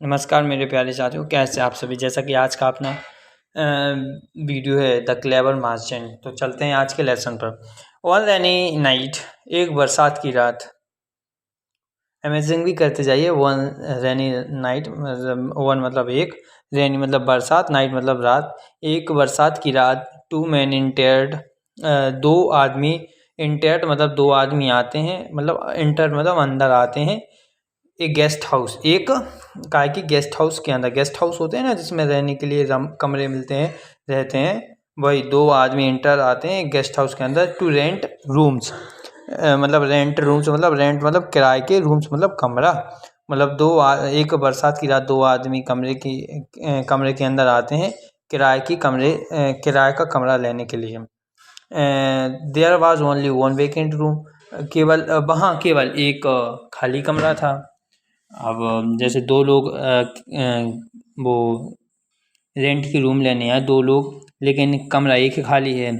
नमस्कार मेरे प्यारे साथियों, कैसे आप सभी। जैसा कि आज का अपना वीडियो है द क्लेवर मर्चेंट। तो चलते हैं आज के लेसन पर। वन रेनी नाइट, एक बरसात की रात। अमेजिंग भी करते जाइए। वन रेनी नाइट, वन मतलब एक, रेनी मतलब बरसात, नाइट मतलब रात। एक बरसात की रात, टू मैन इंटर्ड, दो आदमी। इंटर्ड मतलब दो आदमी आते हैं, मतलब इंटर मतलब अंदर आते हैं। एक गेस्ट हाउस, एक काय की गेस्ट हाउस के अंदर, गेस्ट हाउस होते हैं ना जिसमें रहने के लिए कमरे मिलते हैं, रहते हैं, वही दो आदमी इंटर आते हैं गेस्ट हाउस के अंदर टू रेंट रूम्स। मतलब रेंट रूम्स मतलब रेंट मतलब किराए के, रूम्स मतलब कमरा। मतलब एक बरसात की रात दो आदमी कमरे के अंदर आते हैं किराए का कमरा लेने के लिए। There was only one vacant room, केवल एक खाली कमरा था। अब जैसे दो लोग वो रेंट की रूम लेने आए, दो लोग, लेकिन कमरा एक ही खाली है।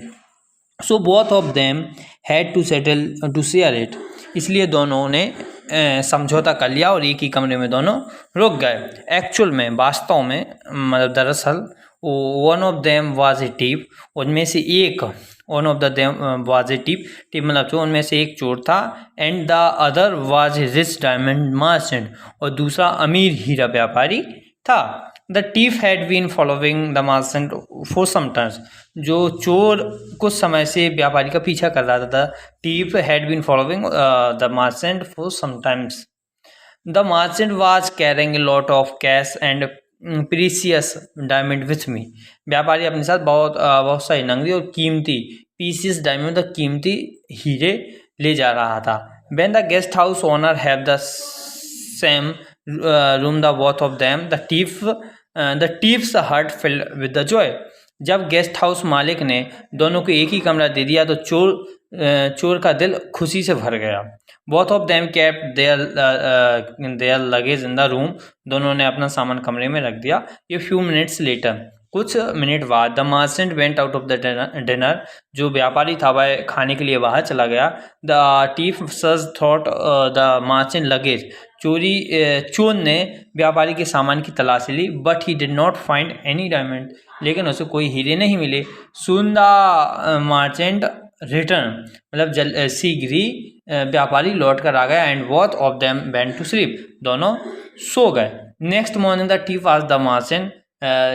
So both of them had to settle to share it, इसलिए दोनों ने समझौता कर लिया और एक ही कमरे में दोनों रुक गए। एक्चुअल में, वास्तव में, मतलब दरअसल one of them was a thief, उनमें से एक, one of the them was a thief, thief मतलब तो उनमें से एक चोर था। And the other was a rich diamond merchant, और दूसरा अमीर हीरा व्यापारी था। The thief had been following the merchant for some times, जो चोर कुछ समय से व्यापारी का पीछा कर रहा था। Thief had been following the merchant for some times. The merchant was carrying a lot of cash and precious diamond with me, व्यापारी अपने साथ बहुत सारी नकदी और कीमती पीसियस डायमंड, कीमती हीरे ले जा रहा था। When the guest house owner have the same room, the both of them, the thief's heart filled with the joy. जब गेस्ट हाउस मालिक ने दोनों को एक ही कमरा दे दिया तो चोर का दिल खुशी से भर गया। Both of them kept their luggage in the room, दोनों ने अपना सामान कमरे में रख दिया। ये फ्यू मिनट्स लेटर, कुछ मिनट बाद, the merchant went out of the dinner, जो व्यापारी था वह खाने के लिए बाहर चला गया। The thief search thought the merchant luggage, चोर ने व्यापारी के सामान की तलाशी ली। But he did not find any diamond, लेकिन उसे कोई हीरे नहीं मिले। सून द मर्चेंट रिटर्न, मतलब शीघ्र ही व्यापारी लौट कर आ गया। And both of them went to sleep, दोनों सो गए। Next morning the thief asked the merchant,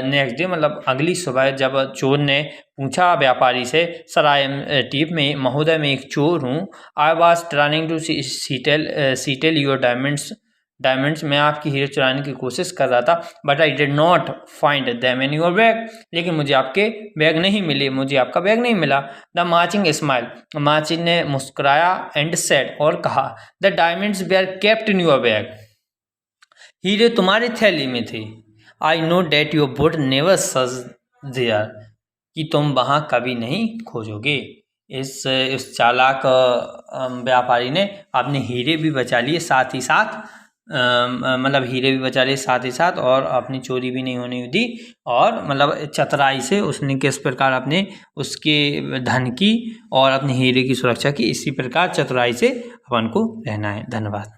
next day मतलब अगली सुबह जब चोर ने पूछा व्यापारी से, सर आई एम टीप में, महोदय मैं एक चोर हूँ। I was trying to steal your diamonds, मैं आपकी हीरे चुराने की कोशिश कर रहा था। But I did not find them in your bag, लेकिन मुझे आपके बैग नहीं मिले, मुझे आपका बैग नहीं मिला। द मर्चेंट स्माइल, मर्चेंट ने मुस्कुराया। एंड सेड, और कहा, the diamonds were kept in your bag, हीरे तुम्हारी थैली में थे। I know that you would never search there, कि तुम वहाँ कभी नहीं खोजोगे। इस चालाक व्यापारी ने अपने हीरे भी बचा लिए, साथ ही साथ मतलब हीरे भी बचा लिए साथ ही साथ, और अपनी चोरी भी नहीं होने दी। और मतलब चतुराई से उसने किस प्रकार अपने उसके धन की और अपने हीरे की सुरक्षा की, इसी प्रकार चतुराई से अपन को रहना है। धन्यवाद।